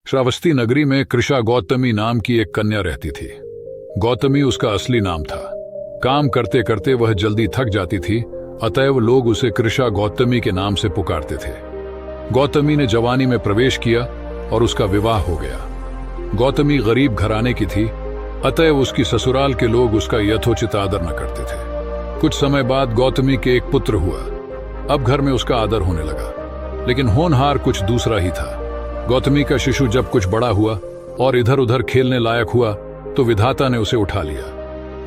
श्रावस्ती नगरी में कृषा गौतमी नाम की एक कन्या रहती थी। गौतमी उसका असली नाम था। काम करते करते वह जल्दी थक जाती थी, अतएव लोग उसे कृषा गौतमी के नाम से पुकारते थे। गौतमी ने जवानी में प्रवेश किया और उसका विवाह हो गया। गौतमी गरीब घराने की थी, अतएव उसकी ससुराल के लोग उसका यथोचित आदर न करते थे। कुछ समय बाद गौतमी के एक पुत्र हुआ। अब घर में उसका आदर होने लगा, लेकिन होनहार कुछ दूसरा ही था। गौतमी का शिशु जब कुछ बड़ा हुआ और इधर उधर खेलने लायक हुआ तो विधाता ने उसे उठा लिया।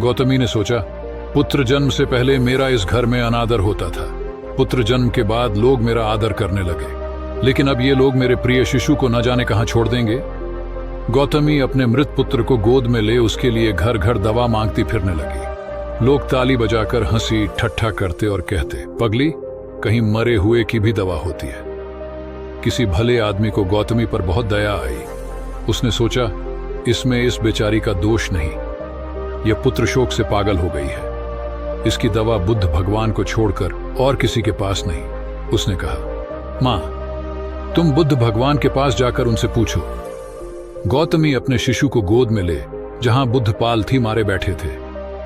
गौतमी ने सोचा, पुत्र जन्म से पहले मेरा इस घर में अनादर होता था, पुत्र जन्म के बाद लोग मेरा आदर करने लगे, लेकिन अब ये लोग मेरे प्रिय शिशु को न जाने कहां छोड़ देंगे। गौतमी अपने मृत पुत्र को गोद में ले उसके लिए घर घर दवा मांगती फिरने लगी। लोग ताली बजाकर हंसी ठट्ठा करते और कहते, पगली, कहीं मरे हुए की भी दवा होती है। किसी भले आदमी को गौतमी पर बहुत दया आई। उसने सोचा, इसमें इस बेचारी का दोष नहीं, यह पुत्र शोक से पागल हो गई है, इसकी दवा बुद्ध भगवान को छोड़कर और किसी के पास नहीं। उसने कहा, मां, तुम बुद्ध भगवान के पास जाकर उनसे पूछो। गौतमी अपने शिशु को गोद में ले जहां बुद्ध पाल थी मारे बैठे थे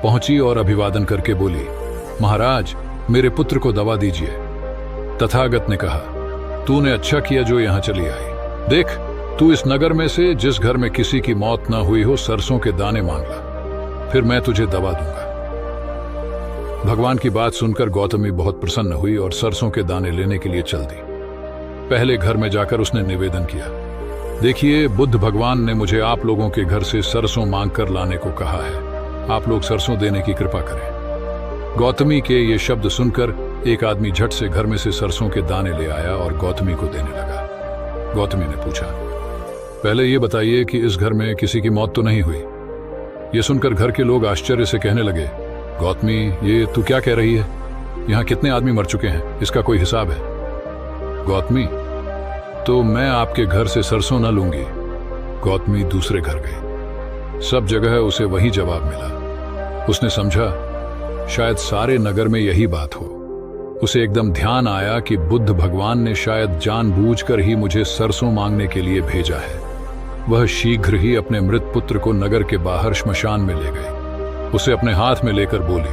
पहुंची और अभिवादन करके बोली, महाराज, मेरे पुत्र को दवा दीजिए। तथागत ने कहा, तूने अच्छा किया जो यहां चली आई। देख, तू इस नगर में से जिस घर में किसी की मौत न हुई हो सरसों के दाने मांग ला, फिर मैं तुझे दवा दूंगा। भगवान की बात सुनकर गौतमी बहुत प्रसन्न हुई और सरसों के दाने लेने के लिए चल दी। पहले घर में जाकर उसने निवेदन किया, देखिए, बुद्ध भगवान ने मुझे आप लोगों के घर से सरसों मांग कर लाने को कहा है, आप लोग सरसों देने की कृपा करें। गौतमी के ये शब्द सुनकर एक आदमी झट से घर में से सरसों के दाने ले आया और गौतमी को देने लगा। गौतमी ने पूछा, पहले ये बताइए कि इस घर में किसी की मौत तो नहीं हुई। ये सुनकर घर के लोग आश्चर्य से कहने लगे, गौतमी, ये तू क्या कह रही है? यहाँ कितने आदमी मर चुके हैं, इसका कोई हिसाब है? गौतमी, तो मैं आपके घर से सरसों न लूंगी। गौतमी दूसरे घर गई। सब जगह उसे वही जवाब मिला। उसने समझा, शायद सारे नगर में यही बात हो। उसे एकदम ध्यान आया कि बुद्ध भगवान ने शायद जानबूझकर ही मुझे सरसों मांगने के लिए भेजा है। वह शीघ्र ही अपने मृत पुत्र को नगर के बाहर श्मशान में ले गई। उसे अपने हाथ में लेकर बोली,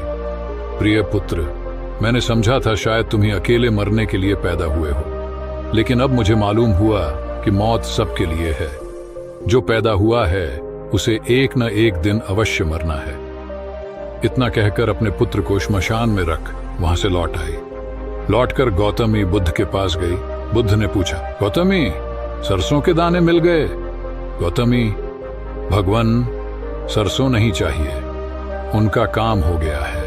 प्रिय पुत्र, मैंने समझा था शायद तुम्हें अकेले मरने के लिए पैदा हुए हो, लेकिन अब मुझे मालूम हुआ कि मौत सबके लिए है। जो पैदा हुआ है उसे एक न एक दिन अवश्य मरना है। इतना कहकर अपने पुत्र को श्मशान में रख वहां से लौट आई। लौटकर गौतमी बुद्ध के पास गई। बुद्ध ने पूछा, गौतमी, सरसों के दाने मिल गए? गौतमी, भगवान, सरसों नहीं चाहिए, उनका काम हो गया है।